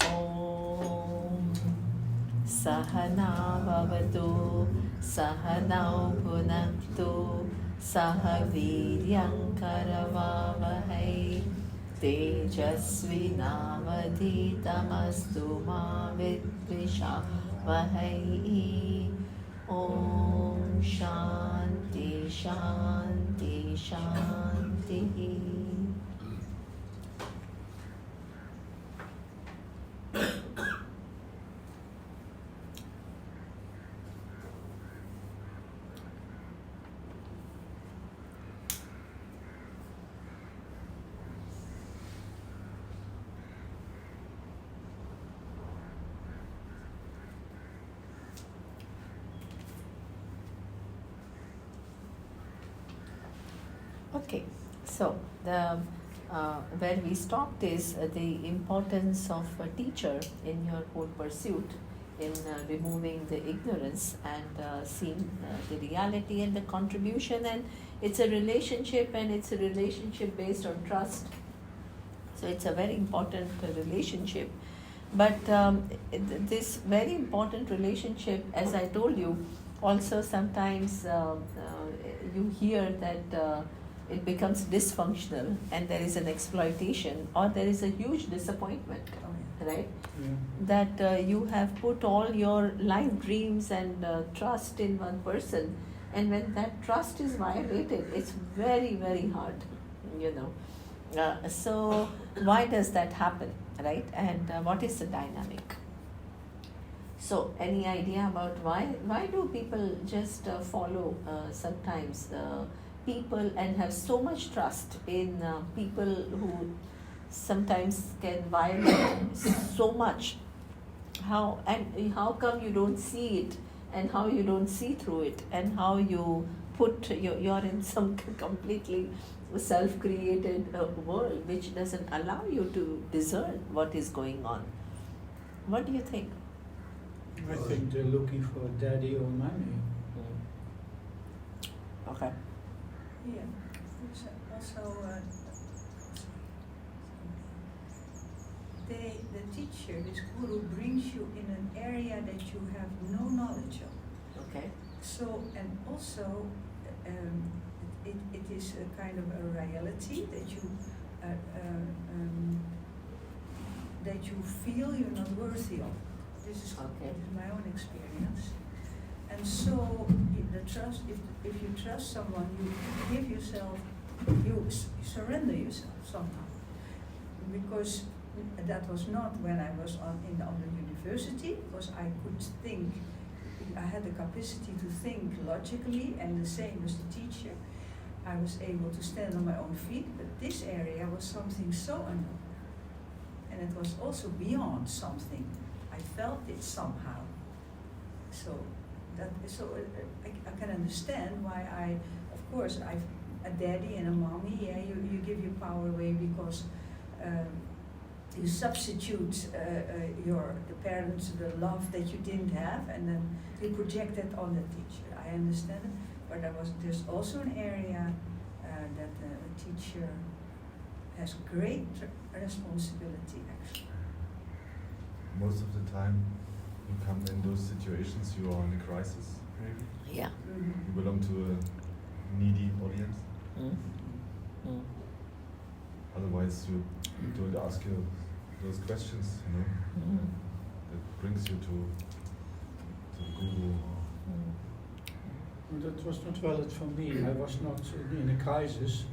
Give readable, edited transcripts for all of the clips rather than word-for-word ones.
Om Sahana Vavatu Sahanau Bhunaktu Sahaviryam Karavavahai Tejasvinavadhitamastu ma vidvishavahai. Om Shanti Shanti Shanti. Okay, so where we stopped is the importance of a teacher in your whole pursuit in removing the ignorance and seeing the reality and the contribution, and it's a relationship, and it's a relationship based on trust. So it's a very important relationship. But this very important relationship, as I told you, also sometimes you hear that it becomes dysfunctional and there is an exploitation or there is a huge disappointment, right? Yeah. That you have put all your life dreams and trust in one person, and when that trust is violated, it's very, very hard, you know. So why does that happen, right? And what is the dynamic? So any idea about why do people just follow sometimes people and have so much trust in people who sometimes can violate so much? How come you don't see it, and how you don't see through it, and how you put you're in some completely self-created world which doesn't allow you to discern what is going on? What do you think? I think they're looking for daddy or mommy. Okay. Yeah, there's also the teacher, this guru, brings you in an area that you have no knowledge of. Okay. So, and also, it is a kind of a reality that you feel you're not worthy of. This is my own experience. And so, the trust, if you trust someone, you give yourself, you surrender yourself somehow. Because that was not when I was on the university, because I could think, I had the capacity to think logically, and the same as the teacher. I was able to stand on my own feet, but this area was something so unknown. And it was also beyond something. I felt it somehow. So I can understand why of course, a daddy and a mommy, yeah, you give your power away because you substitute the parents, the love that you didn't have, and then you project it on the teacher. I understand it, but there's also an area that a teacher has great responsibility, actually. Most of the time, you come in those situations, you are in a crisis, maybe. Yeah. Mm-hmm. You belong to a needy audience. Mm. Otherwise, you don't ask you those questions, you know. Mm. That brings you to the guru. That was not valid for me. I was not in a crisis.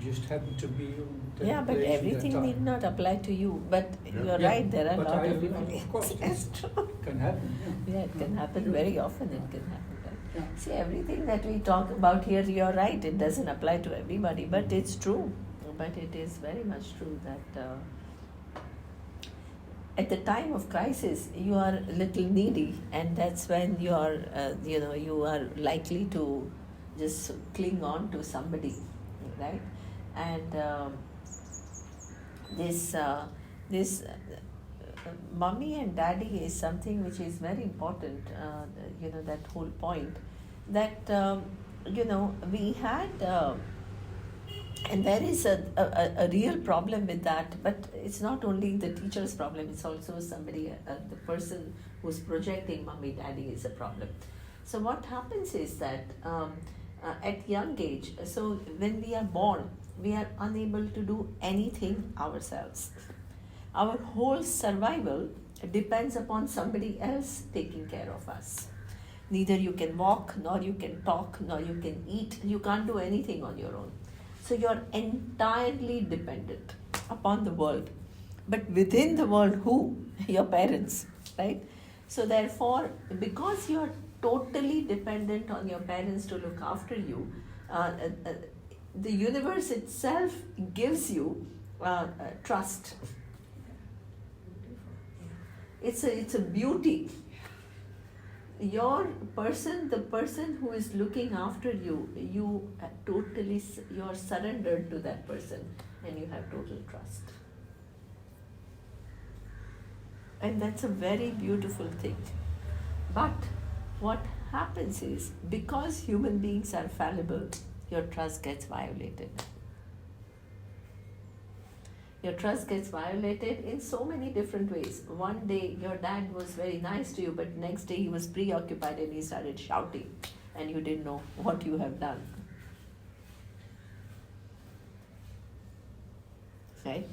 Just happened to be on that Yeah, but place at that everything time. need not apply to you. But Yeah. you're Yeah, right, there are but not I- everybody. of course, That's true. Can happen. Yeah, it can happen Sure. very often. It can happen. Right? Yeah. See, everything that we talk about here, you're right. It doesn't apply to everybody, but it's true. But it is very much true that at the time of crisis, you are a little needy, and that's when you are, you are likely to just cling on to somebody, right? And this mommy and daddy is something which is very important. That whole point that we had And there is a real problem with that, but it's not only the teacher's problem, it's also somebody, the person who's projecting mommy daddy is a problem. So what happens is that at young age, so when we are born, we are unable to do anything ourselves. Our whole survival depends upon somebody else taking care of us. Neither you can walk, nor you can talk, nor you can eat. You can't do anything on your own. So you're entirely dependent upon the world. But within the world, who? Your parents, right? So therefore, because you're totally dependent on your parents to look after you, the universe itself gives you trust. It's a beauty. Your person, the person who is looking after you, you're surrendered to that person, and you have total trust. And that's a very beautiful thing. But what happens is, because human beings are fallible, your trust gets violated. Your trust gets violated in so many different ways. One day your dad was very nice to you, but next day he was preoccupied and he started shouting, and you didn't know what you have done. Right?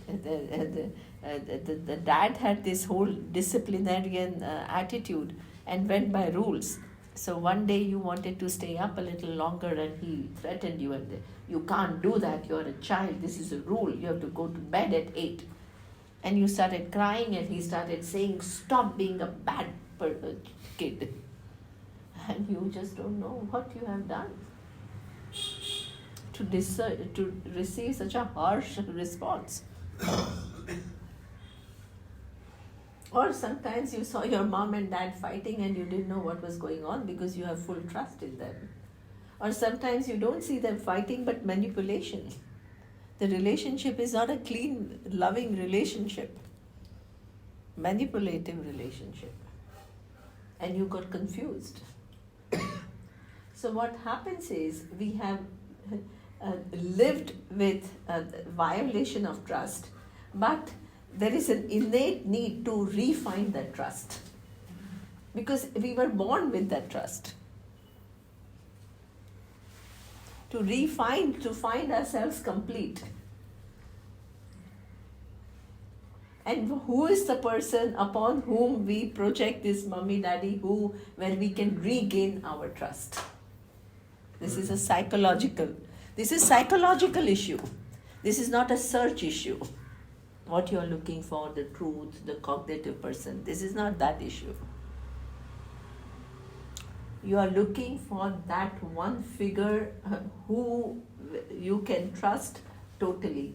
The dad had this whole disciplinarian attitude and went by rules. So one day you wanted to stay up a little longer and he threatened you, and you can't do that, you're a child, this is a rule, you have to go to bed at 8. And you started crying and he started saying, stop being a bad kid. And you just don't know what you have done to receive such a harsh response. Or sometimes you saw your mom and dad fighting and you didn't know what was going on because you have full trust in them. Or sometimes you don't see them fighting but manipulation. The relationship is not a clean, loving relationship. Manipulative relationship. And you got confused. So what happens is we have lived with violation of trust, but there is an innate need to refine that trust, because we were born with that trust. To find ourselves complete. And who is the person upon whom we project this mommy daddy, where we can regain our trust? This is a psychological issue. This is not a search issue. What you are looking for, the truth, the cognitive person. This is not that issue. You are looking for that one figure who you can trust totally,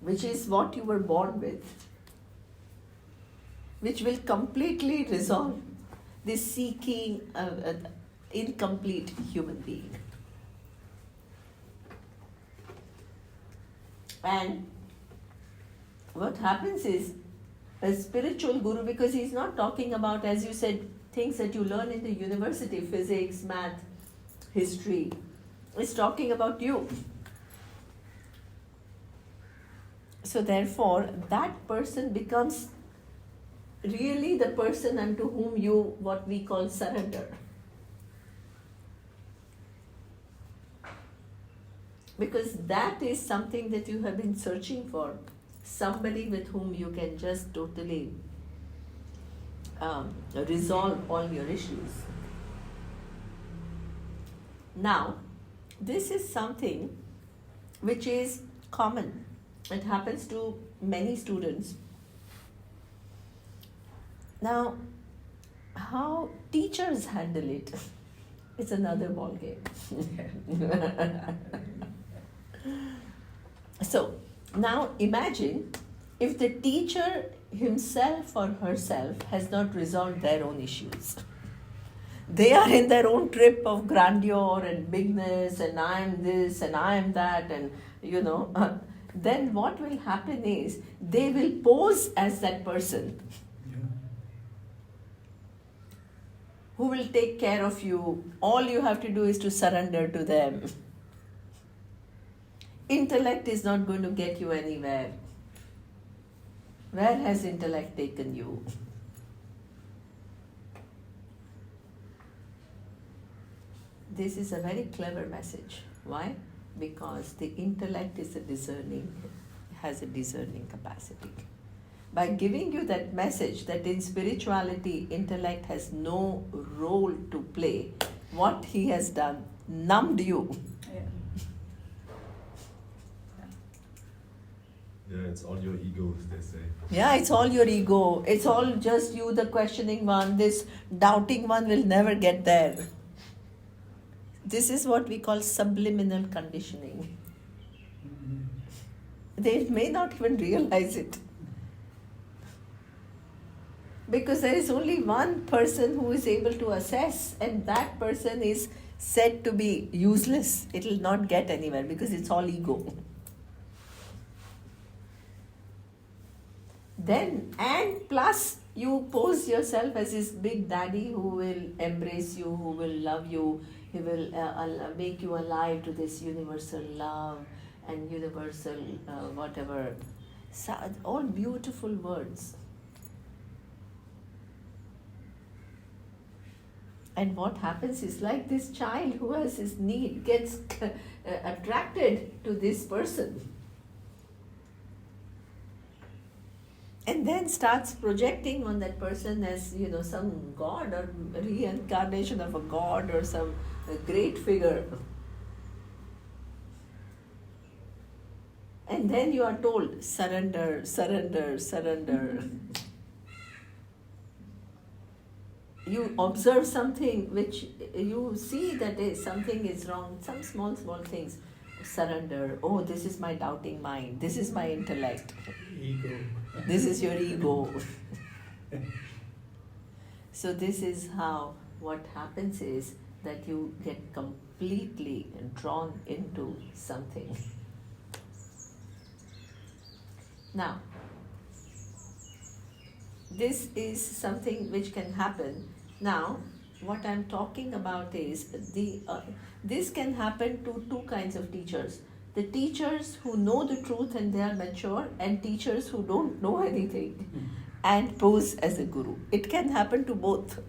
which is what you were born with, which will completely resolve this seeking incomplete human being. And what happens is, a spiritual guru, because he's not talking about, as you said, things that you learn in the university, physics, math, history, is talking about you. So therefore, that person becomes really the person unto whom you, what we call, surrender. Because that is something that you have been searching for. Somebody with whom you can just totally resolve all your issues. Now, this is something which is common. It happens to many students. Now, how teachers handle it is another ball game. So, now imagine if the teacher himself or herself has not resolved their own issues. They are in their own trip of grandeur and bigness, and I am this and I am that, and then what will happen is they will pose as that person who will take care of you. All you have to do is to surrender to them. Intellect is not going to get you anywhere. Where has intellect taken you? This is a very clever message. Why? Because the intellect is has a discerning capacity. By giving you that message that in spirituality, intellect has no role to play, what he has done, numbed you. Yeah. Yeah, it's all your ego, they say. Yeah, it's all your ego. It's all just you, the questioning one. This doubting one will never get there. This is what we call subliminal conditioning. They may not even realize it. Because there is only one person who is able to assess, and that person is said to be useless. It will not get anywhere because it's all ego. Then, and plus, you pose yourself as this big daddy who will embrace you, who will love you, he will make you alive to this universal love and universal whatever. So, all beautiful words. And what happens is, like this child who has his need gets attracted to this person. And then starts projecting on that person as, some god or reincarnation of a god or some great figure. And then you are told, surrender, surrender, surrender. You observe something which you see that something is wrong, some small things. Surrender. Oh, this is my doubting mind. This is my intellect. Ego. This is your ego. So this is how what happens is that you get completely drawn into something. Now, this is something which can happen. Now, what I'm talking about is this can happen to two kinds of teachers. The teachers who know the truth and they are mature, and teachers who don't know anything and pose as a guru. It can happen to both.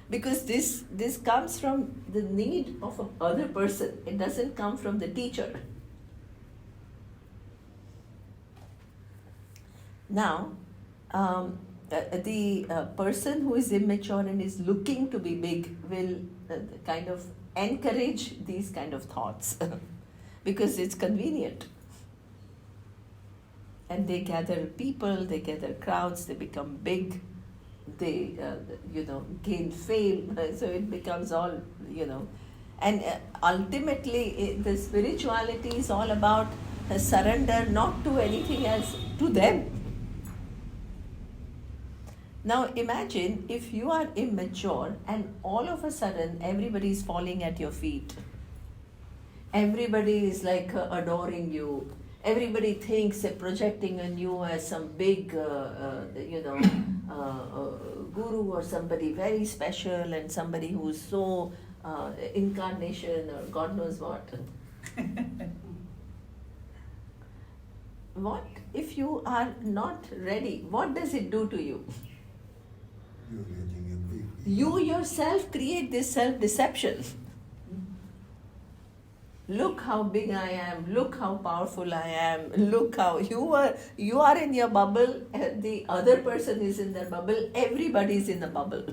Because this comes from the need of a other person. It doesn't come from the teacher. Now, the person who is immature and is looking to be big will kind of encourage these kind of thoughts because it's convenient. And they gather people, they gather crowds, they become big, they, gain fame, so it becomes all, And ultimately, the spirituality is all about surrender, not to anything else, to them. Now imagine if you are immature and all of a sudden everybody is falling at your feet. Everybody is like adoring you. Everybody thinks they're projecting on you as some big, guru or somebody very special and somebody who's so incarnation or God knows what. What if you are not ready? What does it do to you? You're getting a big You yourself create this self-deception. Look how big I am, look how powerful I am, look how you are in your bubble, the other person is in their bubble, everybody is in the bubble.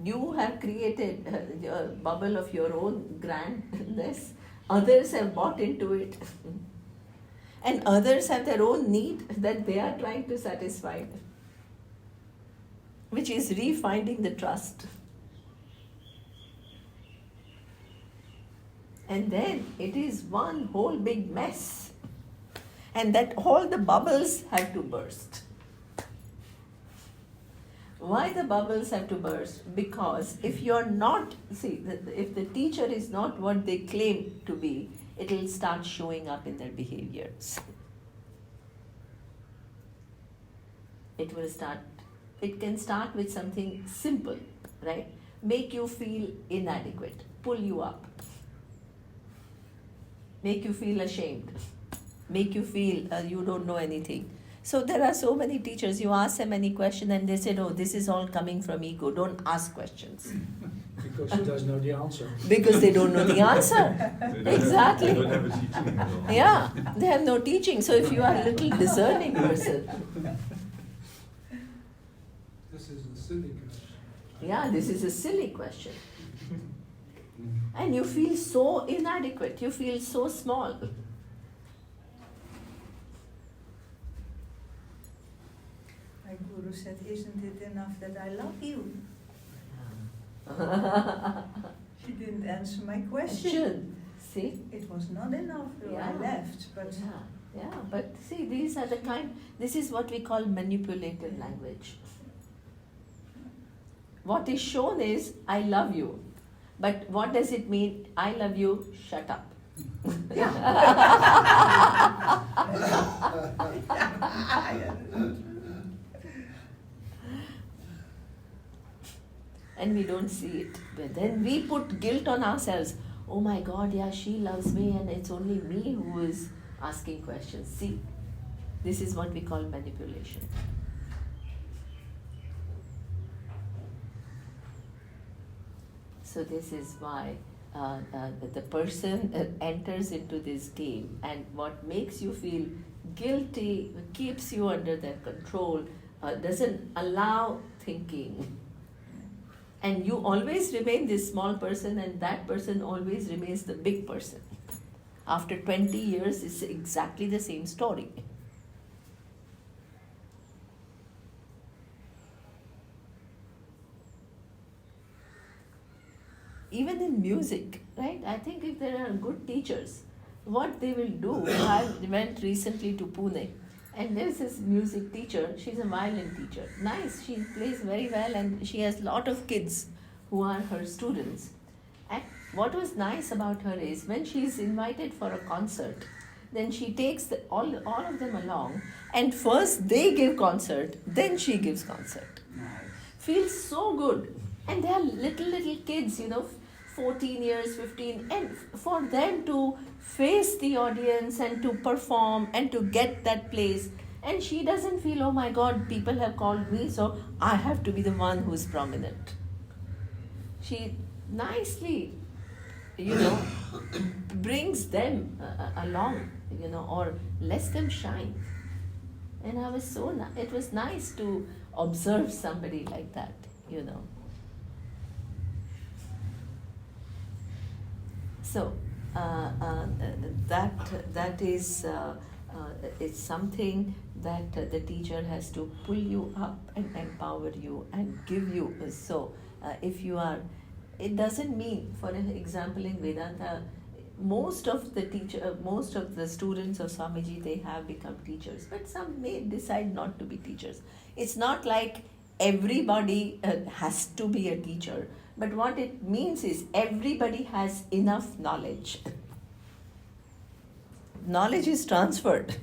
You have created a bubble of your own grandness, others have bought into it. And others have their own need that they are trying to satisfy, which is refinding the trust. And then it is one whole big mess. And that all the bubbles have to burst. Why the bubbles have to burst? Because if you're not, if the teacher is not what they claim to be, it will start showing up in their behaviors. It can start with something simple, right? Make you feel inadequate, pull you up. make you feel ashamed, make you feel you don't know anything. So there are so many teachers, you ask them any question and they said, oh, this is all coming from ego, don't ask questions. Because he doesn't know the answer. Because they don't know the answer. Exactly. They don't have a teaching. No. Yeah, they have no teaching. So if you are a little discerning person, This is a silly question. yeah, this is a silly question. And you feel so inadequate, you feel so small. My guru said, isn't it enough that I love you? She didn't answer my question. See? It was not enough, so I Yeah. left. But Yeah, but see, these are the kind, this is what we call manipulative language. What is shown is, I love you. But what does it mean? I love you, shut up. And we don't see it. But then we put guilt on ourselves. Oh my God, yeah, she loves me and it's only me who is asking questions. See, this is what we call manipulation. So this is why the person enters into this game, and what makes you feel guilty, keeps you under their control, doesn't allow thinking. And you always remain this small person, and that person always remains the big person. After 20 years, it's exactly the same story. Even in music, right? I think if there are good teachers, what they will do, I went recently to Pune, and there's this music teacher, she's a violin teacher. Nice, she plays very well, and she has a lot of kids who are her students. And what was nice about her is when she is invited for a concert, then she takes all of them along, and first they give concert, then she gives concert. Feels so good. And they are little kids, 14 years, 15, and for them to face the audience and to perform and to get that place, and she doesn't feel, oh my God, people have called me, so I have to be the one who's prominent. She nicely, brings them along, or lets them shine. And I was it was nice to observe somebody like that, So that is it's something that the teacher has to pull you up and empower you and give you. So if you are, it doesn't mean, for an example, in Vedanta, most of the students of Swamiji, they have become teachers, but some may decide not to be teachers. It's not like everybody has to be a teacher. But what it means is everybody has enough knowledge. Knowledge is transferred.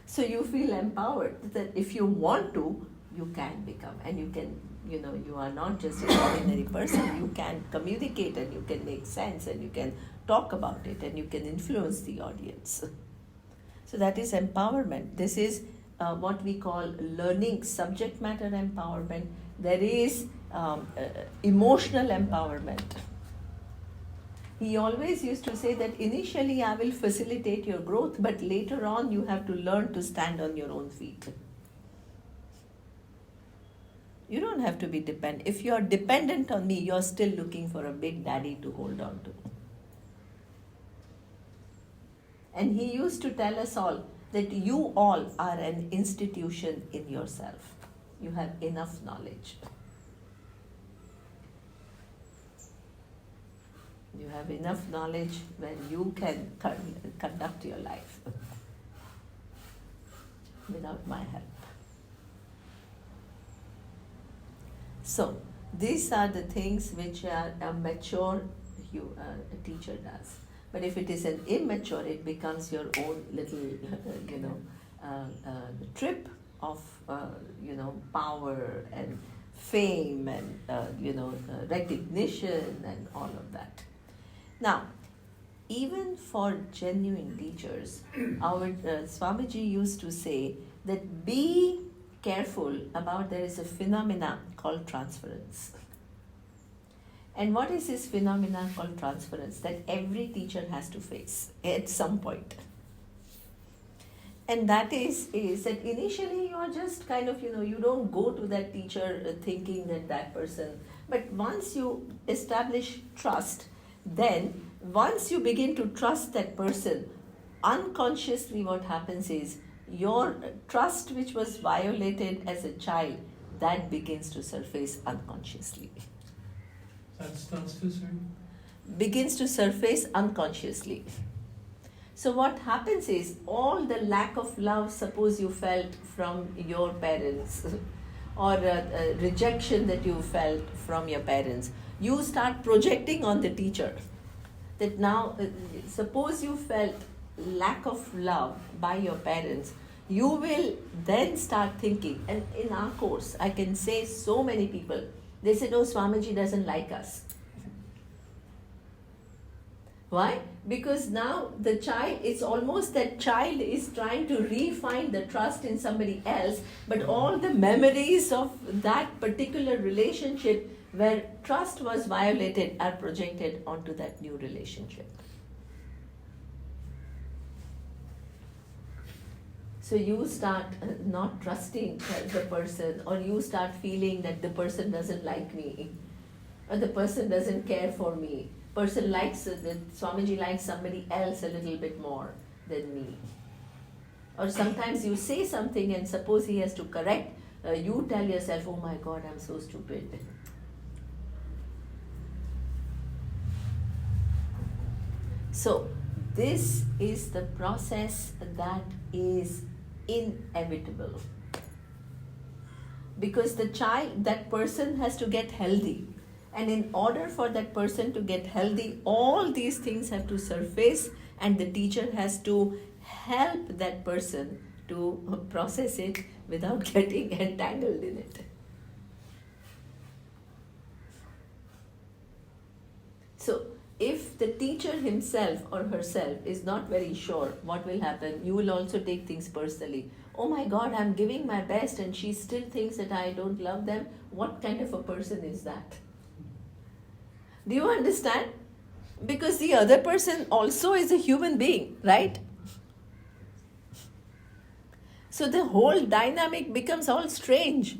So you feel empowered that if you want to, you can become. And you can, you are not just an ordinary person. You can communicate and you can make sense and you can talk about it and you can influence the audience. So that is empowerment. This is what we call learning subject matter empowerment. There is emotional empowerment. He always used to say that initially I will facilitate your growth, but later on you have to learn to stand on your own feet. You don't have to be dependent. If you are dependent on me, you're still looking for a big daddy to hold on to. And he used to tell us all that you all are an institution in yourself. You have enough knowledge. You have enough knowledge when you can conduct your life without my help. So, these are the things which a mature teacher does. But if it is an immature, it becomes your own little, trip of, power and fame and, recognition and all of that. Now, even for genuine teachers, our Swamiji used to say that be careful about there is a phenomena called transference. And what is this phenomena called transference that every teacher has to face at some point? And that is that initially you are just kind of, you don't go to that teacher thinking that person. But once you establish trust, then once you begin to trust that person, unconsciously what happens is your trust which was violated as a child, that begins to surface unconsciously. That's sorry? Begins to surface unconsciously. So what happens is all the lack of love, suppose you felt from your parents, or rejection that you felt from your parents, you start projecting on the teacher. That now, suppose you felt lack of love by your parents, you will then start thinking, and in our course, I can say so many people, they said, oh, Swamiji doesn't like us. Why? Because now the child, it's almost that child is trying to refine the trust in somebody else, but all the memories of that particular relationship where trust was violated are projected onto that new relationship. So you start not trusting the person, or you start feeling that the person doesn't like me, or the person doesn't care for me. Person likes that Swamiji likes somebody else a little bit more than me. Or sometimes you say something and suppose he has to correct, you tell yourself, oh my God, I'm so stupid. So this is the process that is inevitable. Because the child, that person has to get healthy. And in order for that person to get healthy, all these things have to surface, and the teacher has to help that person to process it without getting entangled in it. So, if the teacher himself or herself is not very sure what will happen, you will also take things personally. Oh my God, I'm giving my best and she still thinks that I don't love them. What kind of a person is that? Do you understand? Because the other person also is a human being, right? So the whole dynamic becomes all strange.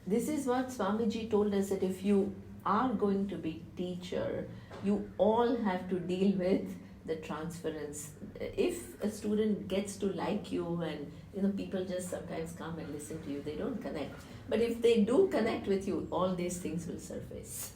This is what Swamiji told us, that if you are going to be teacher, you all have to deal with the transference. If a student gets to like you, and people just sometimes come and listen to you, they don't connect. But if they do connect with you, all these things will surface.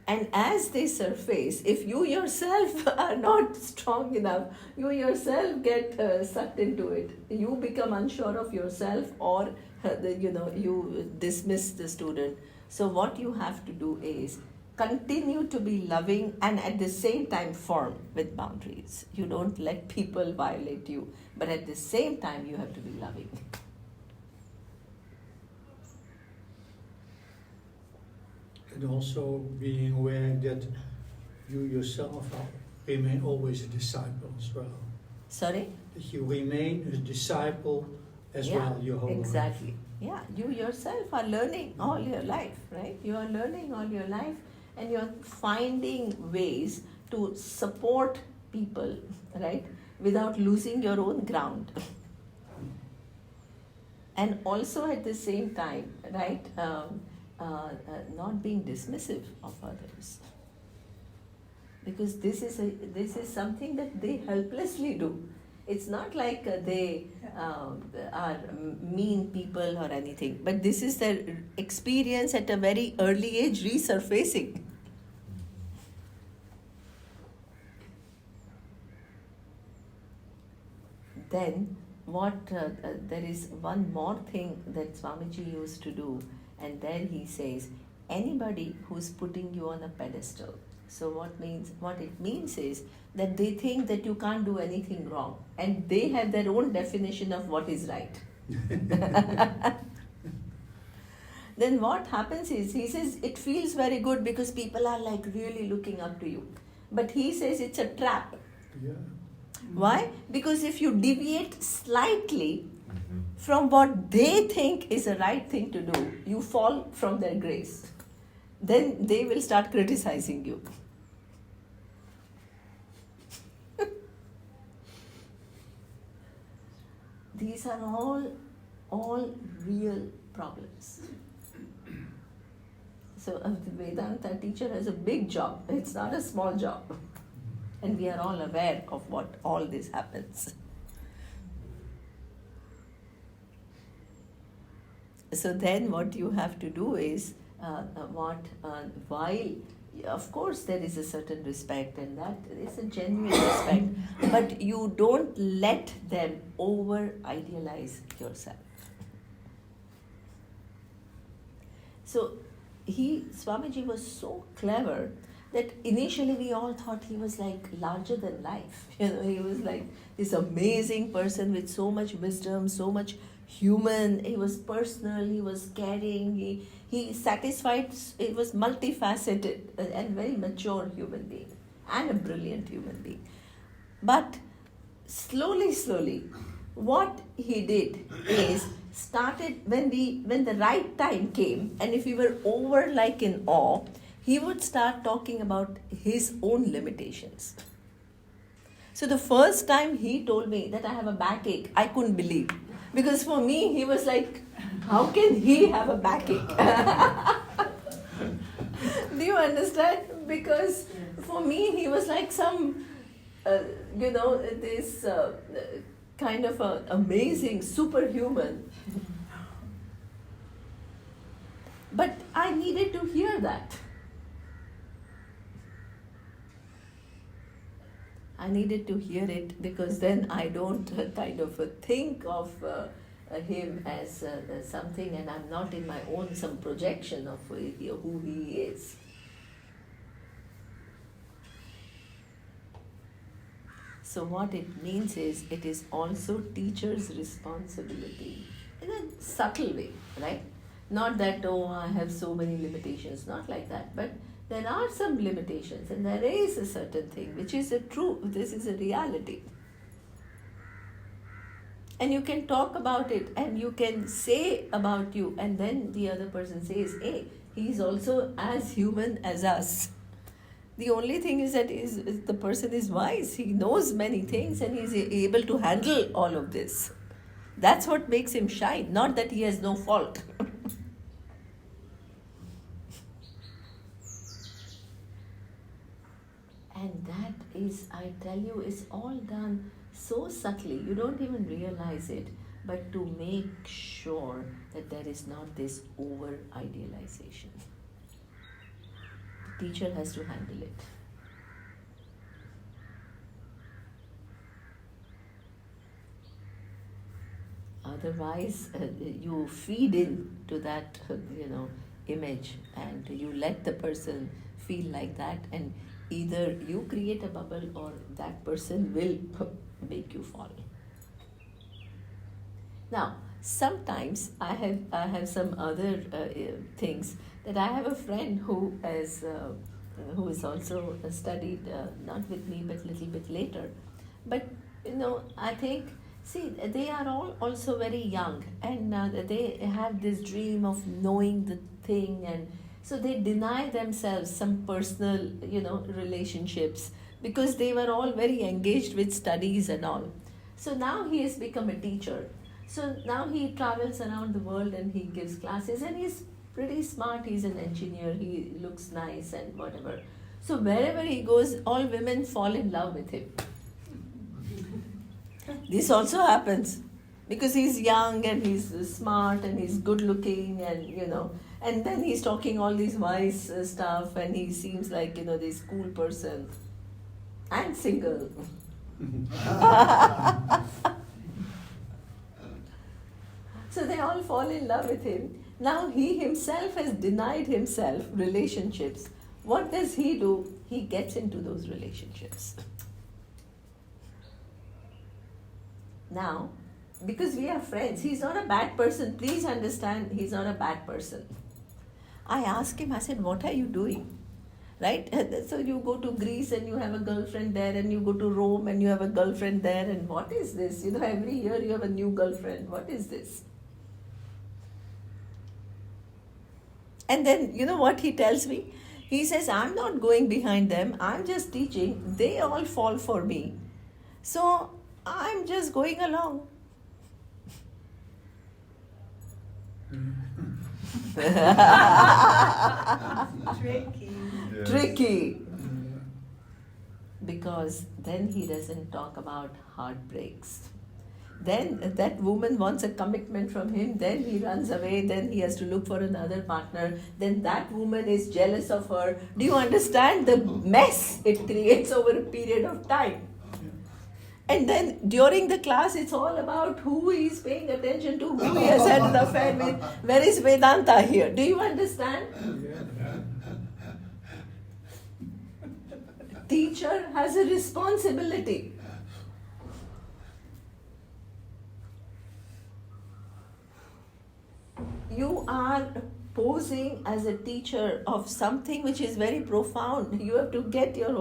And as they surface, if you yourself are not strong enough, you yourself get sucked into it. You become unsure of yourself, or you dismiss the student. So what you have to do is continue to be loving and at the same time firm with boundaries. You don't let people violate you, but at the same time you have to be loving. And also being aware that you yourself remain always a disciple as well. Sorry? That you remain a disciple as well your whole exactly. life. Yeah, you yourself are learning all your life, right? You are learning all your life, and you're finding ways to support people, right? Without losing your own ground. And also at the same time, right? Not being dismissive of others, because this is something that they helplessly do. It's not like they are mean people or anything, but this is their experience at a very early age resurfacing. Then there is one more thing that Swamiji used to do. And then he says, anybody who's putting you on a pedestal, So what it means is that they think that you can't do anything wrong, and they have their own definition of what is right. Then what happens is, he says it feels very good because people are like really looking up to you. But he says it's a trap. Yeah. Why? Because if you deviate slightly from what they think is the right thing to do, you fall from their grace. Then they will start criticizing you. These are all real problems. So the Vedanta teacher has a big job. It's not a small job. And we are all aware of what all this happens. So then what you have to do is, while of course there is a certain respect, and that is a genuine respect, but you don't let them over idealize yourself. So Swamiji was so clever that initially we all thought he was like larger than life. He was like this amazing person with so much wisdom, so much human. He was personal, he was caring, he satisfied, he was multifaceted and very mature human being and a brilliant human being. But slowly, what he did is started when the right time came, and if we were over like in awe, he would start talking about his own limitations. So the first time he told me that I have a backache, I couldn't believe. Because for me, he was like, how can he have a backache? Do you understand? Because for me, he was like some, this kind of a amazing superhuman. But I needed to hear that. I needed to hear it, because then I don't kind of think of him as something, and I'm not in my own some projection of who he is. So what it means is, it is also teacher's responsibility in a subtle way, right? Not that, oh, I have so many limitations, not like that, but there are some limitations, and there is a certain thing which is a truth, this is a reality. And you can talk about it, and you can say about you, and then the other person says, hey, he's also as human as us. The only thing is that the person is wise, he knows many things, and he's able to handle all of this. That's what makes him shine, not that he has no fault. And that is, I tell you, is all done so subtly, you don't even realize it, but to make sure that there is not this over-idealization. The teacher has to handle it. Otherwise, you feed in to that, image, and you let the person feel like that, and either you create a bubble or that person will make you fall. Now, sometimes I have some other things, that I have a friend who is also studied not with me but little bit later. But I think, see, they are all also very young, and they have this dream of knowing the thing, and so they deny themselves some personal, relationships, because they were all very engaged with studies and all. So now he has become a teacher. So now he travels around the world and he gives classes, and he's pretty smart. He's an engineer. He looks nice and whatever. So wherever he goes, all women fall in love with him. This also happens because he's young and he's smart and he's good looking, and and then he's talking all these wise stuff, and he seems like this cool person and single. So they all fall in love with him. Now he himself has denied himself relationships. What does he do? he gets into those relationships. Now, because we are friends, he's not a bad person. Please understand, he's not a bad person. I asked him, I said, what are you doing? Right? So you go to Greece and you have a girlfriend there, and you go to Rome and you have a girlfriend there, and what is this? Every year you have a new girlfriend. What is this? And then, what he tells me? He says, I'm not going behind them. I'm just teaching. They all fall for me. So I'm just going along. Tricky. Yes. Tricky. Because then he doesn't talk about heartbreaks. Then that woman wants a commitment from him, then he runs away, then he has to look for another partner, then that woman is jealous of her. Do you understand the mess it creates over a period of time? And then during the class, it's all about who he is paying attention to, who he has had an affair with. Where is Vedanta here? Do you understand? Teacher has a responsibility. You are posing as a teacher of something which is very profound. You have to get your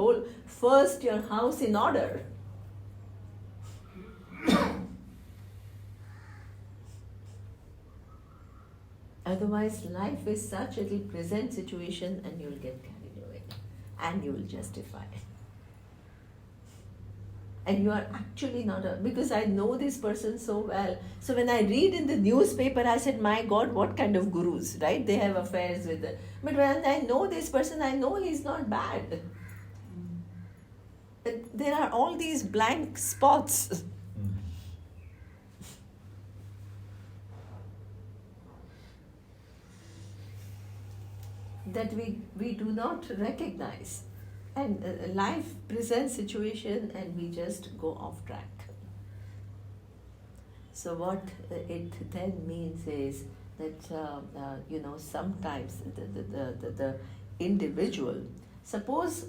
house in order. Otherwise, life is such, it will present situation and you will get carried away and you will justify. And you are actually not because I know this person so well. So when I read in the newspaper, I said, my God, what kind of gurus, right? They have affairs with them. But when I know this person, I know he's not bad. But there are all these blank spots. That we do not recognize. And life presents situation and we just go off track. So what it then means is that sometimes the individual, suppose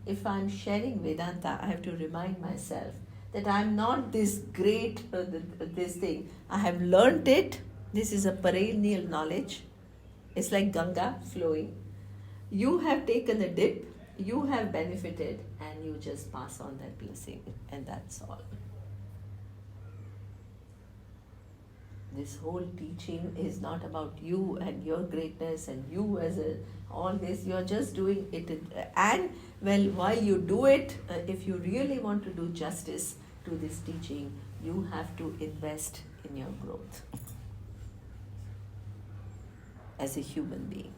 if I'm sharing Vedanta, I have to remind myself that I'm not this great this thing. I have learnt it. This is a perennial knowledge. It's like Ganga flowing. You have taken a dip. You have benefited and you just pass on that blessing, and that's all. This whole teaching is not about you and your greatness and you as all this. You're just doing it. And while you do it, if you really want to do justice to this teaching, you have to invest in your growth as a human being.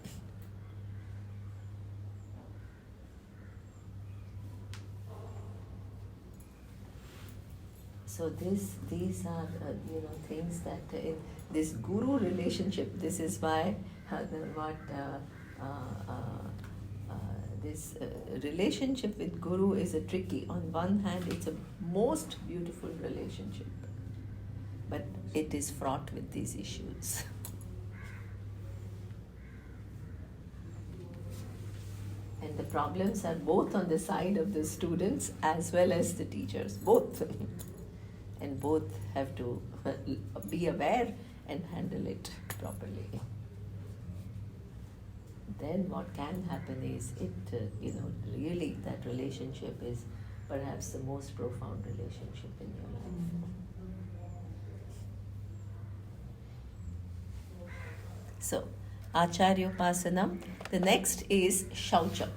So these are things that in this guru relationship, this is why this relationship with guru is a tricky. On one hand, it's a most beautiful relationship, but it is fraught with these issues. And the problems are both on the side of the students as well as the teachers, both. And both have to be aware and handle it properly. Then what can happen is really that relationship is perhaps the most profound relationship in your life. So, Acharyopasanam. The next is Shaucham.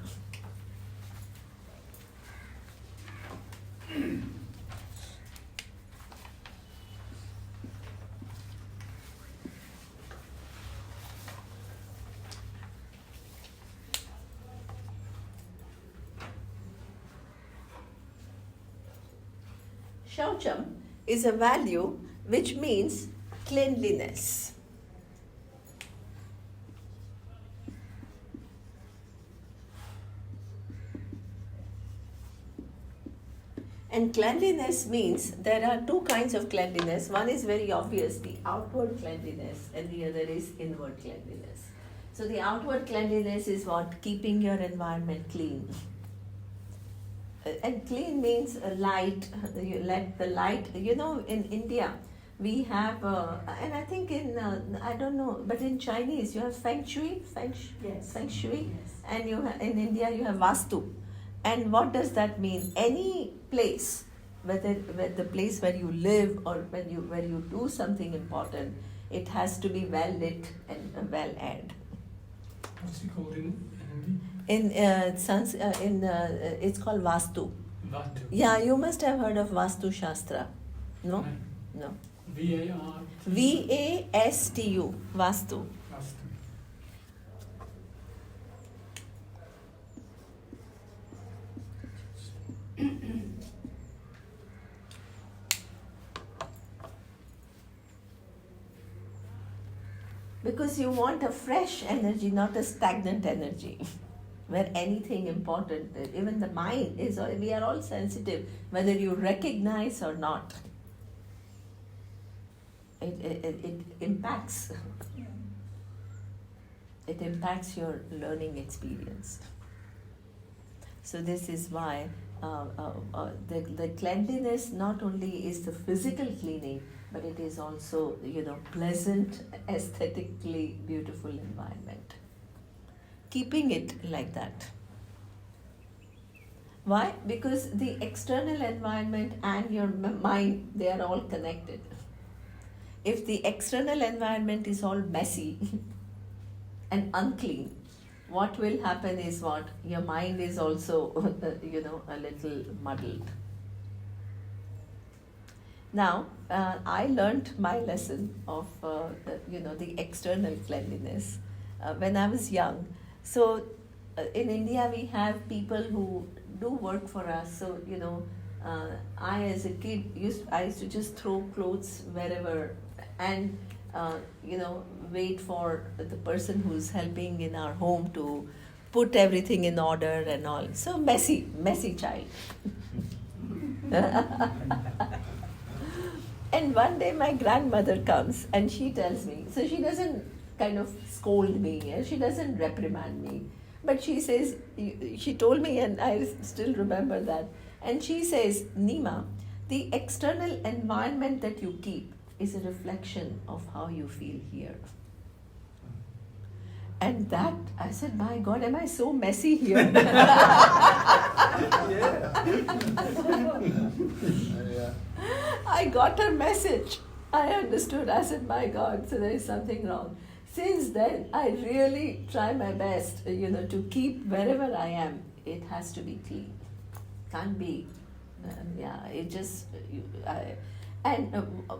Shaucham is a value which means cleanliness. And cleanliness means there are two kinds of cleanliness. One is very obvious, the outward cleanliness, and the other is inward cleanliness. So the outward cleanliness is what? Keeping your environment clean. and clean means light. You let the light. You know, in India, we have, and I think in I don't know, but in Chinese you have feng shui, Yes. feng shui, Yes. and in India you have vastu. And what does that mean? Any place, whether the place where you live or where you do something important, it has to be well lit and well aired. What's it called in Hindi? It's called vastu. Vatu. Yeah, you must have heard of Vastu Shastra. No? Right. No. VAR. VASTU. Vastu. Vastu. Because you want a fresh energy, not a stagnant energy. Where anything important, even the mind is, we are all sensitive, whether you recognize or not. It impacts. Yeah. It impacts your learning experience. So this is why the cleanliness not only is the physical cleaning, but it is also, pleasant, aesthetically beautiful environment. Keeping it like that. Why? Because the external environment and your mind, they are all connected. If the external environment is all messy and unclean, what will happen is what? Your mind is also, a little muddled. Now, I learned my lesson of, the external cleanliness when I was young. So, in India, we have people who do work for us. So, I as a kid I used to just throw clothes wherever and, wait for the person who's helping in our home to put everything in order and all. So messy child. And one day my grandmother comes and she tells me, so she doesn't kind of scold me, she doesn't reprimand me, but she says, she told me and I still remember that, and she says, Nima, the external environment that you keep is a reflection of how you feel here. And that, I said, my God, am I so messy here? I got her message. I understood. I said, my God, so there is something wrong. Since then, I really try my best, to keep wherever I am, it has to be clean. Can't be,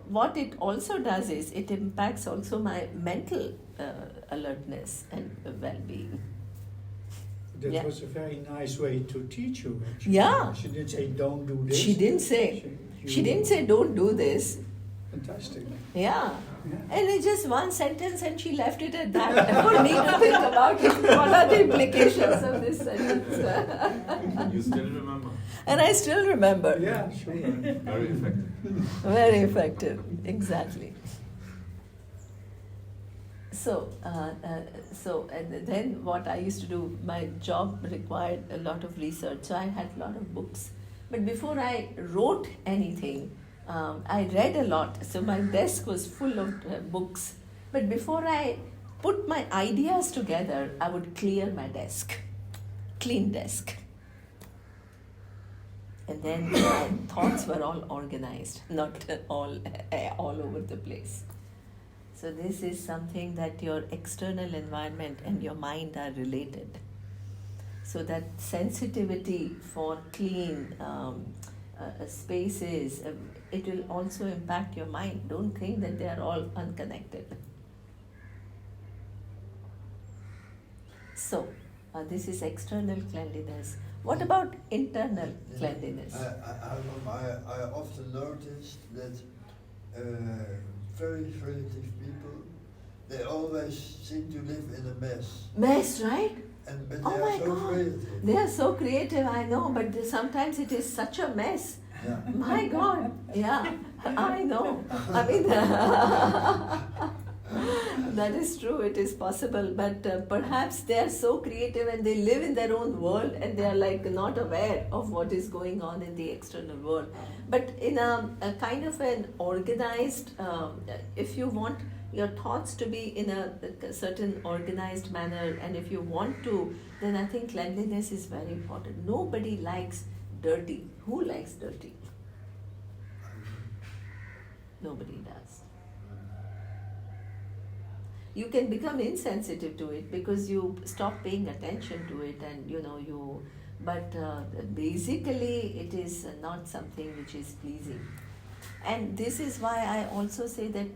what it also does is, it impacts also my mental alertness and well-being. That was a very nice way to teach you, actually. Yeah. She didn't say, don't do this. She didn't say, don't do this. Fantastic. Yeah. And it's just one sentence and she left it at that for me to think about it. What are the implications of this sentence? You still remember? And I still remember. Yeah, sure. Very effective. Very effective, exactly. So, and then what I used to do, my job required a lot of research, so I had a lot of books. But before I wrote anything, I read a lot, so my desk was full of books. But before I put my ideas together, I would clear my desk, clean desk. And then my thoughts were all organized, not all over the place. So this is something that your external environment and your mind are related. So that sensitivity for clean spaces, it will also impact your mind. Don't think that they are all unconnected. So, this is external cleanliness. What about internal cleanliness? I often noticed that very creative people, they always seem to live in a mess. Mess, right? But Oh they my are so God. creative. They are so creative, I know, but sometimes it is such a mess. Yeah. My God, yeah, I know. I mean, that is true. It is possible, but perhaps they are so creative and they live in their own world and they are like not aware of what is going on in the external world. But in a kind of an organized, if you want your thoughts to be in a certain organized manner, and if you want to, then I think cleanliness is very important. Nobody likes dirty. Who likes dirty? Nobody does. You can become insensitive to it because you stop paying attention to it, and but basically it is not something which is pleasing. And this is why I also say that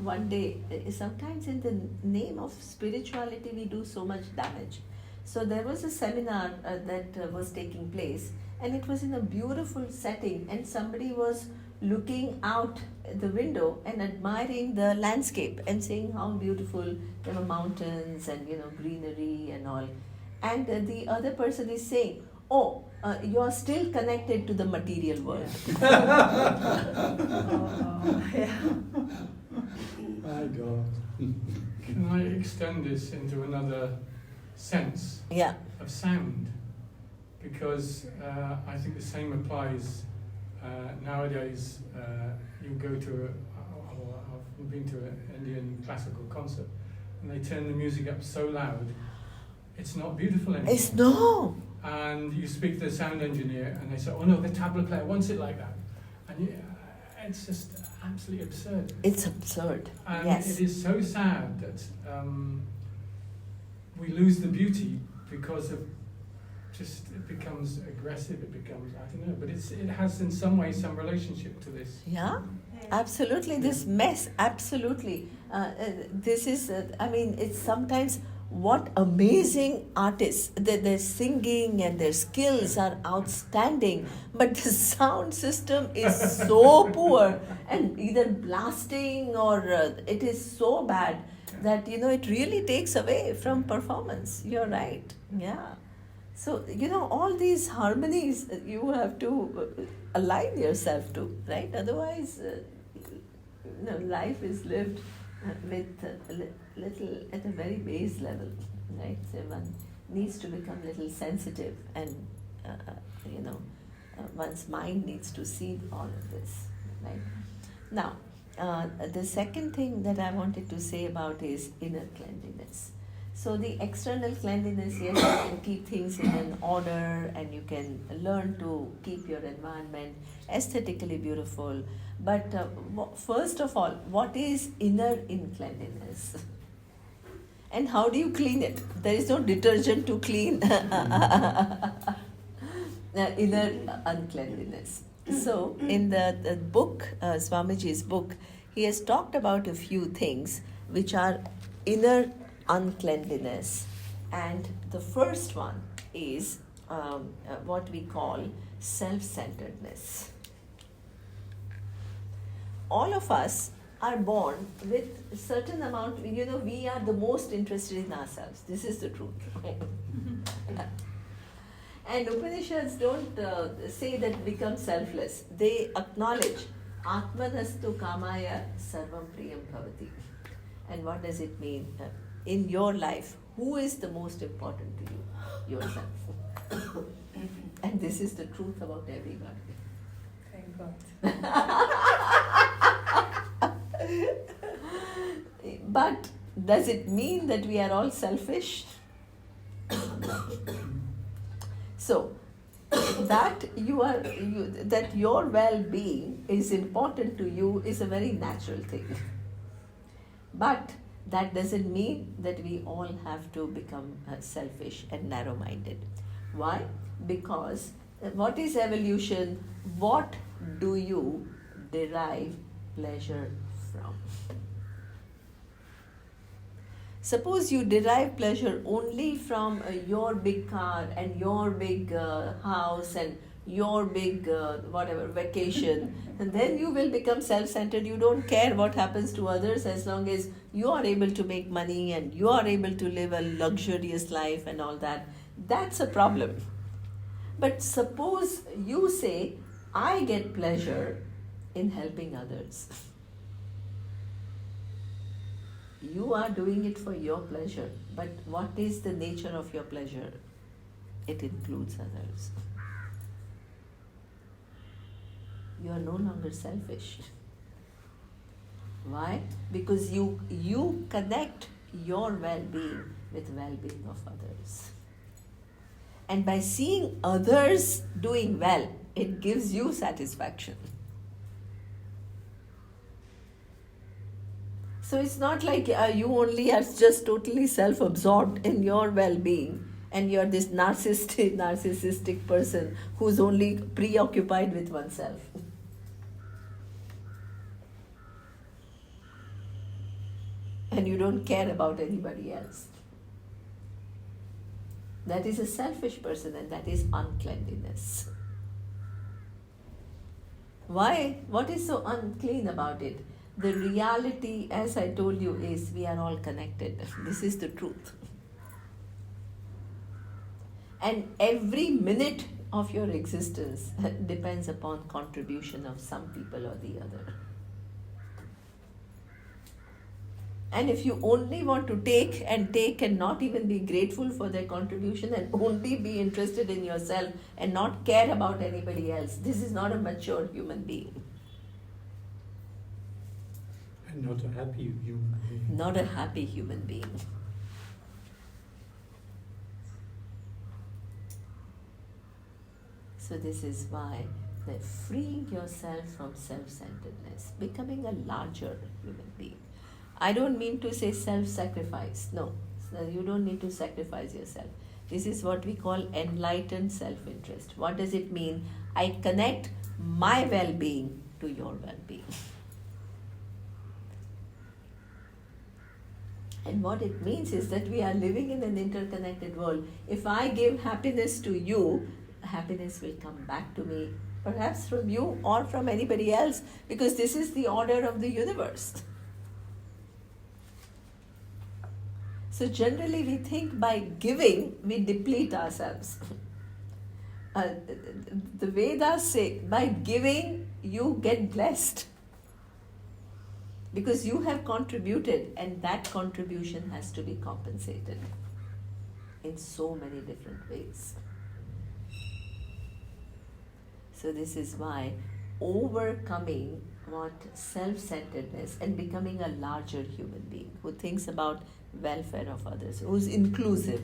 one day, sometimes in the name of spirituality we do so much damage. So there was a seminar that was taking place, and it was in a beautiful setting, and somebody was looking out the window and admiring the landscape and saying how beautiful there were mountains and greenery and all. And the other person is saying, "Oh, you are still connected to the material world." My God. Can I extend this into another sense Yeah. of sound? Because I think the same applies nowadays. You go to I've been to an Indian classical concert, and they turn the music up so loud, it's not beautiful anymore. It's no. And you speak to the sound engineer, and they say, "Oh no, the tabla player wants it like that," and it's just absolutely absurd. It's absurd. And Yes. it is so sad that we lose the beauty because of it becomes aggressive. It becomes, I don't know, but it has in some way some relationship to this. Yeah. Absolutely, this mess. Absolutely, this is. It's sometimes what amazing artists. Their singing and their skills are outstanding, but the sound system is so poor and either blasting or it is so bad that it really takes away from performance. You're right. Yeah. So all these harmonies you have to align yourself to, right? Otherwise, life is lived with little at a very base level, right? So one needs to become a little sensitive, and one's mind needs to see all of this, right? Now, the second thing that I wanted to say about is inner cleanliness. So the external cleanliness, yes, you can keep things in an order, and you can learn to keep your environment aesthetically beautiful. But first of all, what is inner cleanliness? And how do you clean it? There is no detergent to clean inner uncleanliness. So in the book, Swamiji's book, he has talked about a few things which are inner uncleanliness, and the first one is what we call self-centeredness. All of us are born with a certain amount, we are the most interested in ourselves. This is the truth. And Upanishads don't say that become selfless. They acknowledge Atmanastu Kamaya Sarvam Priyam Bhavati. And what does it mean? In your life, who is the most important to you? Yourself. And this is the truth about everybody. Thank God. But does it mean that we are all selfish? So that that your well-being is important to you is a very natural thing. But that doesn't mean that we all have to become selfish and narrow-minded. Why? Because what is evolution? What do you derive pleasure from? Suppose you derive pleasure only from your big car and your big house and your big vacation, and then you will become self-centered. You don't care what happens to others as long as you are able to make money and you are able to live a luxurious life and all that. That's a problem. But suppose you say, I get pleasure in helping others. You are doing it for your pleasure, but what is the nature of your pleasure? It includes others. You are no longer selfish. Why? Because you connect your well-being with well-being of others. And by seeing others doing well, it gives you satisfaction. So it's not like you only are just totally self-absorbed in your well-being and you're this narcissistic person who's only preoccupied with oneself. And you don't care about anybody else. That is a selfish person, and that is uncleanliness. Why? What is so unclean about it? The reality, as I told you, is we are all connected. This is the truth. And every minute of your existence depends upon contribution of some people or the other. And if you only want to take and not even be grateful for their contribution and only be interested in yourself and not care about anybody else, this is not a mature human being. And not a happy human being. Not a happy human being. So this is why that freeing yourself from self-centeredness, becoming a larger human being. I don't mean to say self-sacrifice. No, you don't need to sacrifice yourself. This is what we call enlightened self-interest. What does it mean? I connect my well-being to your well-being. And what it means is that we are living in an interconnected world. If I give happiness to you, happiness will come back to me, perhaps from you or from anybody else, because this is the order of the universe. So generally we think by giving, we deplete ourselves. The Vedas say, by giving, you get blessed. Because you have contributed, and that contribution has to be compensated in so many different ways. So this is why overcoming what self-centeredness and becoming a larger human being who thinks about welfare of others, who's inclusive,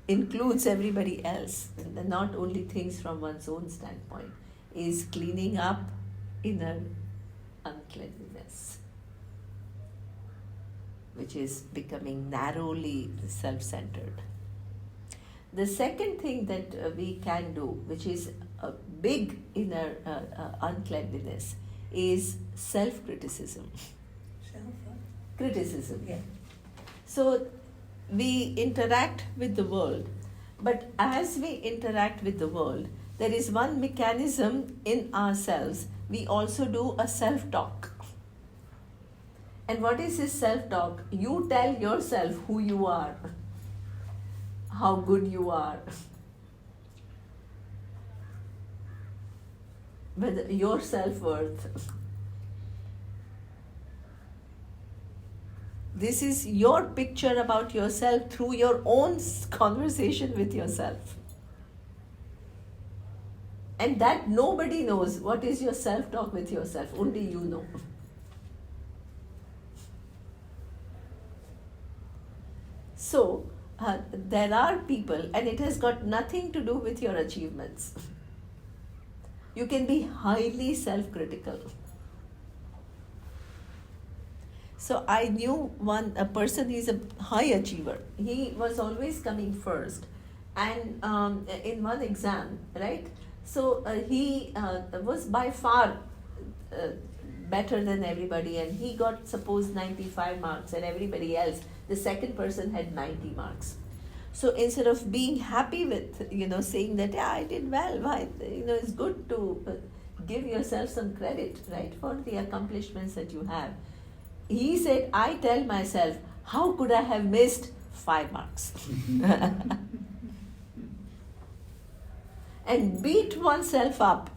includes everybody else, and not only thinks from one's own standpoint, is cleaning up inner uncleanliness, which is becoming narrowly self-centered. The second thing that we can do, which is a big inner uncleanliness, is self-criticism. Criticism. Yeah. So we interact with the world, but as we interact with the world, there is one mechanism in ourselves. We also do a self-talk. And what is this self-talk? You tell yourself who you are, how good you are, with your self-worth. This is your picture about yourself through your own conversation with yourself. And that nobody knows what is your self-talk with yourself, only you know. So, there are people, and it has got nothing to do with your achievements. You can be highly self-critical. So I knew a person, he's a high achiever. He was always coming first. And in one exam, right? So he was by far better than everybody, and he got, suppose, 95 marks, and everybody else, the second person had 90 marks. So instead of being happy with, saying that, yeah, I did well, why, it's good to give yourself some credit, right, for the accomplishments that you have. He said, I tell myself, how could I have missed 5 marks? And beat oneself up.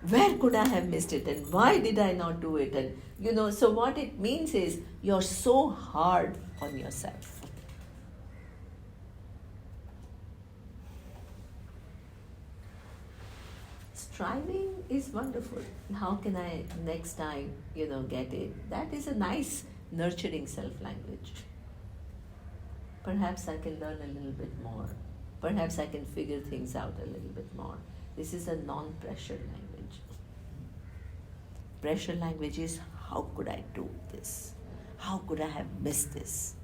Where could I have missed it, and why did I not do it, and So what it means is you're so hard on yourself. Striving is wonderful. How can I next time, get it? That is a nice, nurturing self-language. Perhaps I can learn a little bit more. Perhaps I can figure things out a little bit more. This is a non-pressure language. Pressure language is, how could I do this? How could I have missed this?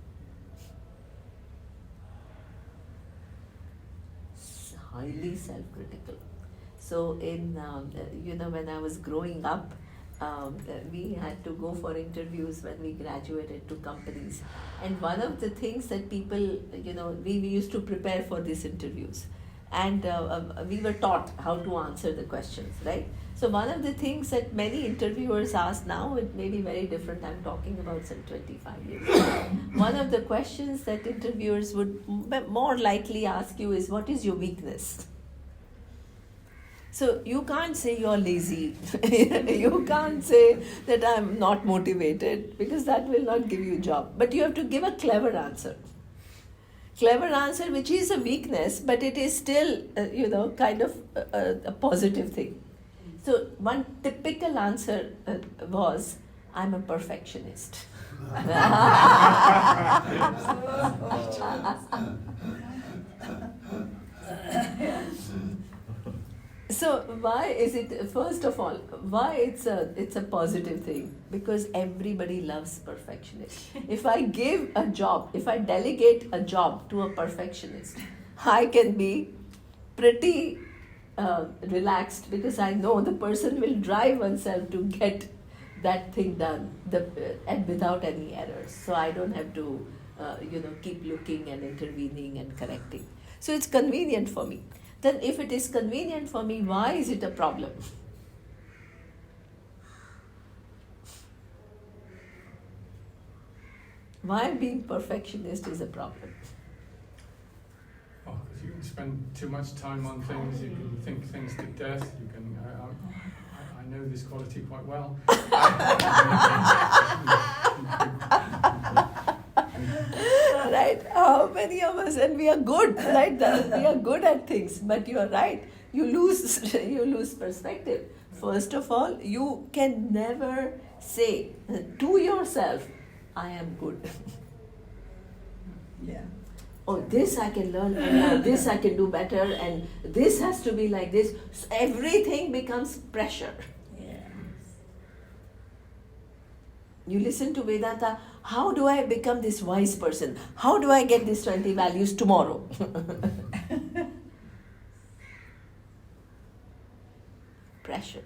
It's highly self-critical. So when I was growing up, we had to go for interviews when we graduated to companies. And one of the things that people, we used to prepare for these interviews. And we were taught how to answer the questions, right? So one of the things that many interviewers ask now, it may be very different, I'm talking about some 25 years ago. One of the questions that interviewers would more likely ask you is, what is your weakness? So you can't say you're lazy. You can't say that I'm not motivated, because that will not give you a job. But you have to give a clever answer. Clever answer which is a weakness, but it is still, kind of a positive thing. So one typical answer was, I'm a perfectionist. So why is it, first of all, why it's a positive thing? Because everybody loves perfectionists. If I delegate a job to a perfectionist, I can be pretty relaxed, because I know the person will drive oneself to get that thing done and without any errors. So I don't have to keep looking and intervening and correcting. So it's convenient for me. Then if it is convenient for me, why is it a problem? Why being perfectionist is a problem? Oh, because you can spend too much time on things, you can think things to death, you can, I know this quality quite well. Right? How many of us, and we are good, right? We are good at things, but you are right. You lose perspective. First of all, you can never say to yourself, I am good. Yeah. Oh, this I can learn, and this I can do better, and this has to be like this. So everything becomes pressure. You listen to Vedanta, how do I become this wise person? How do I get these 20 values tomorrow? Pressure.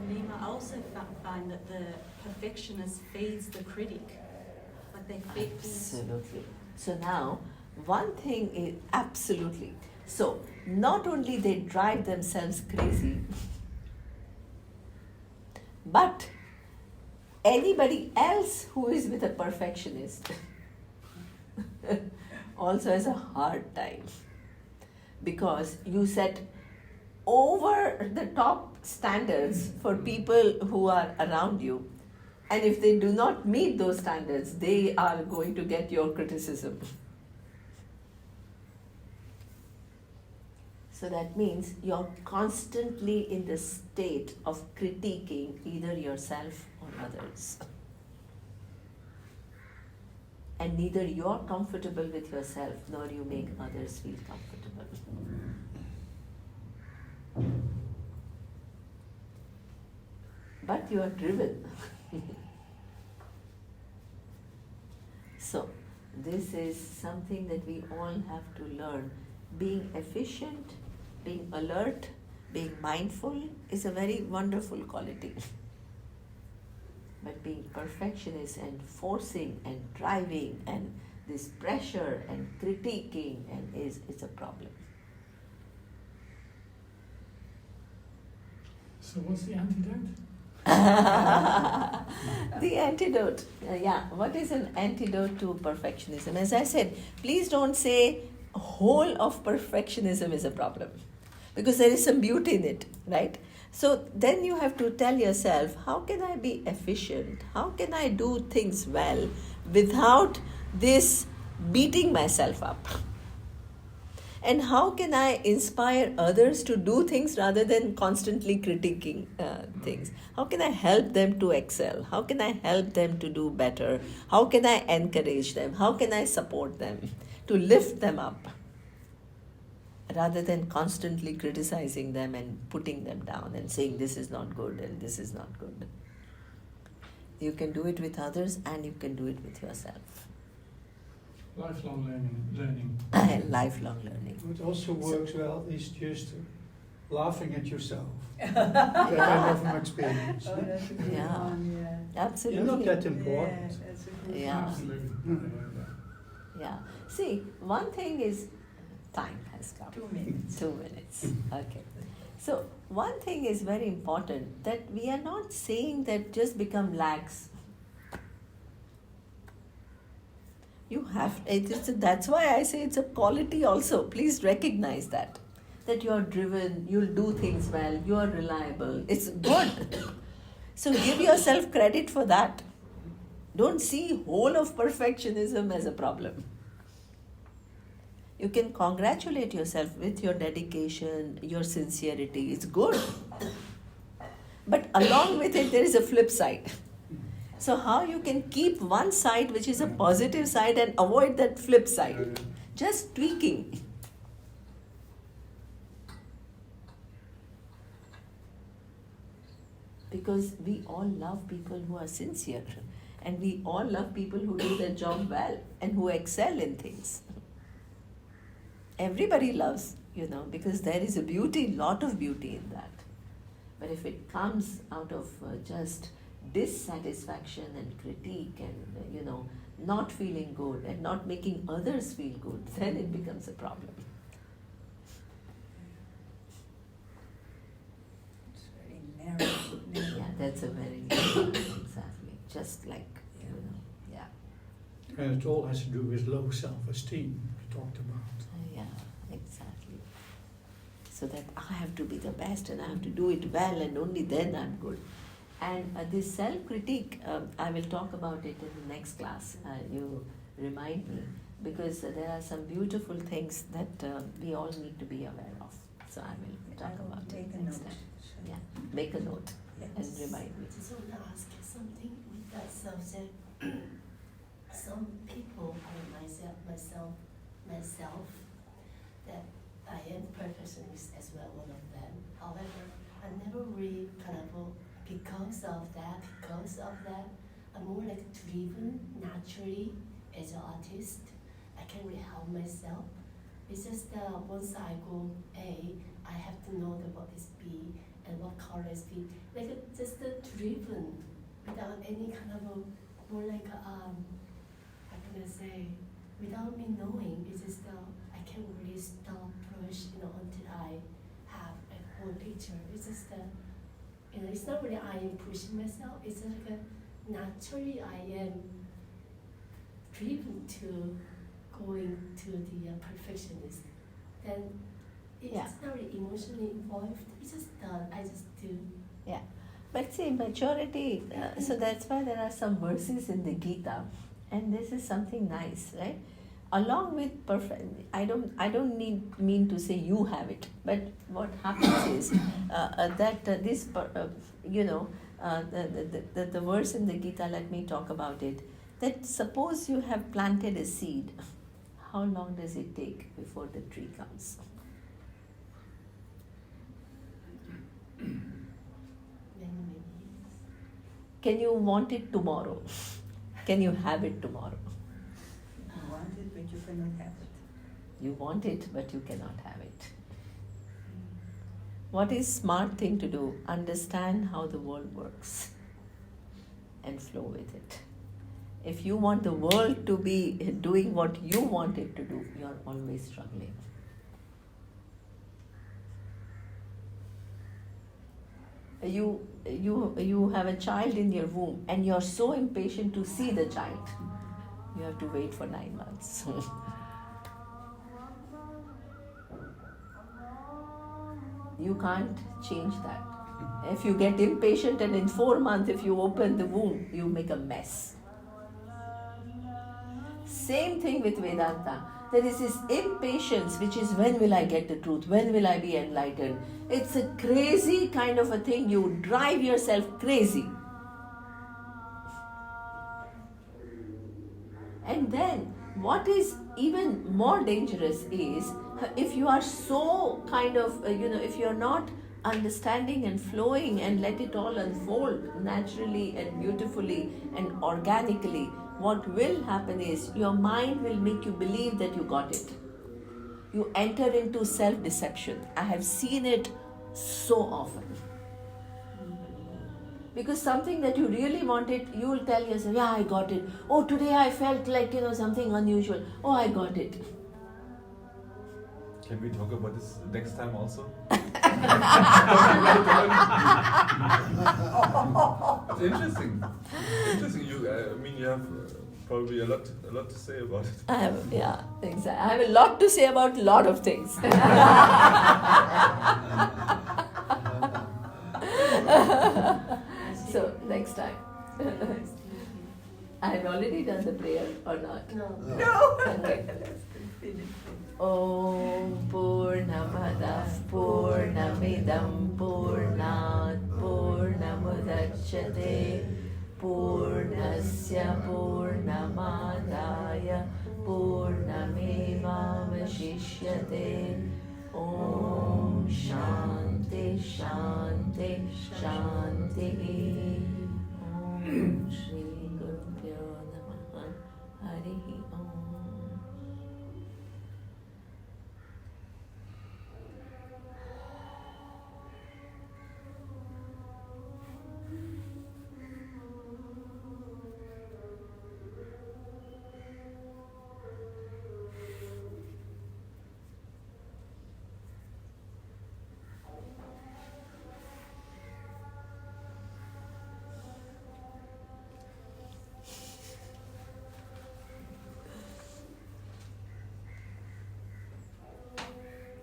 Nima, I also find that the perfectionist feeds the critic. Like they feed Absolutely. So now, one thing is absolutely. So, not only they drive themselves crazy, but anybody else who is with a perfectionist also has a hard time, because you set over the top standards for people who are around you, and if they do not meet those standards, they are going to get your criticism. So that means you're constantly in the state of critiquing either yourself or others. And neither you're comfortable with yourself, nor you make others feel comfortable. But you are driven. So, this is something that we all have to learn. Being efficient, being alert, being mindful is a very wonderful quality. But being perfectionist and forcing and driving and this pressure and critiquing is a problem. So what's the antidote? The antidote, what is an antidote to perfectionism? As I said, please don't say whole of perfectionism is a problem, because there is some beauty in it, right? So then you have to tell yourself, how can I be efficient? How can I do things well without this beating myself up? And how can I inspire others to do things rather than constantly critiquing things? How can I help them to excel? How can I help them to do better? How can I encourage them? How can I support them to lift them up? Rather than constantly criticizing them and putting them down and saying this is not good and this is not good. You can do it with others and you can do it with yourself. Lifelong learning. Lifelong learning. What also works well is just laughing at yourself. That I know from experience. Oh, that's a good Yeah. one, yeah. Absolutely. You're not that important. Yeah, that's a good Yeah. one. Absolutely. Yeah. See, one thing is time has come. 2 minutes. 2 minutes. Okay. So one thing is very important, that we are not saying that just become lax. You have that's why I say it's a quality also. Please recognize that you are driven, you'll do things well, you are reliable. It's good. So give yourself credit for that. Don't see whole of perfectionism as a problem. You can congratulate yourself with your dedication, your sincerity. It's good. But along with it, there is a flip side. So how you can keep one side, which is a positive side, and avoid that flip side? Just tweaking. Because we all love people who are sincere. And we all love people who do their job well and who excel in things. Everybody loves, because there is a lot of beauty in that. But if it comes out of just dissatisfaction and critique and, not feeling good and not making others feel good, then it becomes a problem. It's very narrow. Yeah, that's a very good one, exactly. Just like, yeah. And it all has to do with low self-esteem, we talked about. Yeah, exactly. So that I have to be the best and I have to do it well and only then I'm good. And this self-critique, I will talk about it in the next class. You remind me, because there are some beautiful things that we all need to be aware of. So I will talk about Take it a next note. time. Yeah, make a note and remind me. I just want to ask you something with that subject. Some people, myself, that I am perfectionist as well, one of them. However, I never really because of that, I'm more like driven naturally as an artist. I can really help myself. It's just once I go A, I have to know what is B and what color is B. Like just driven without any kind of more like how can I say, without me knowing. It's just I can't really stop push until I have a whole picture. It's just it's not really I am pushing myself. It's like naturally I am driven to going to the perfectionist. Then it's not really emotionally involved. It's just I just do. Yeah. But see, maturity, so that's why there are some verses in the Gita, and this is something nice, right? Along with perfect, I don't mean to say you have it, but what happens is that the verse in the Gita, let me talk about it, that suppose you have planted a seed, how long does it take before the tree comes? Many years. Can you want it tomorrow? Can you have it tomorrow? You want it, but you cannot have it. You want it, but you cannot have it. What is smart thing to do? Understand how the world works and flow with it. If you want the world to be doing what you want it to do, you are always struggling. You have a child in your womb and you're so impatient to see the child. You have to wait for 9 months. You can't change that. If you get impatient and in 4 months, if you open the womb, you make a mess. Same thing with Vedanta. There is this impatience, which is when will I get the truth? When will I be enlightened? It's a crazy kind of a thing. You drive yourself crazy. And then, what is even more dangerous is if you are so kind of, if you're not understanding and flowing and let it all unfold naturally and beautifully and organically, what will happen is your mind will make you believe that you got it. You enter into self-deception. I have seen it so often. Because something that you really wanted, you will tell yourself, yeah, I got it. Oh, today I felt like, something unusual. Oh, I got it. Can we talk about this next time also? It's interesting. Interesting. You have probably a lot to say about it. Exactly. I have a lot to say about a lot of things. So, next time. I have already done the prayer or not? No. Okay. Om Purnamadav Purnamidam Purnat Purnamudachyate Purnasya Purnamadaya Purnamevavashishyate. Om Shanti Shanti Shanti. Om Shri Gurubhyo Namaha. Harihi Om.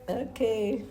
Okay.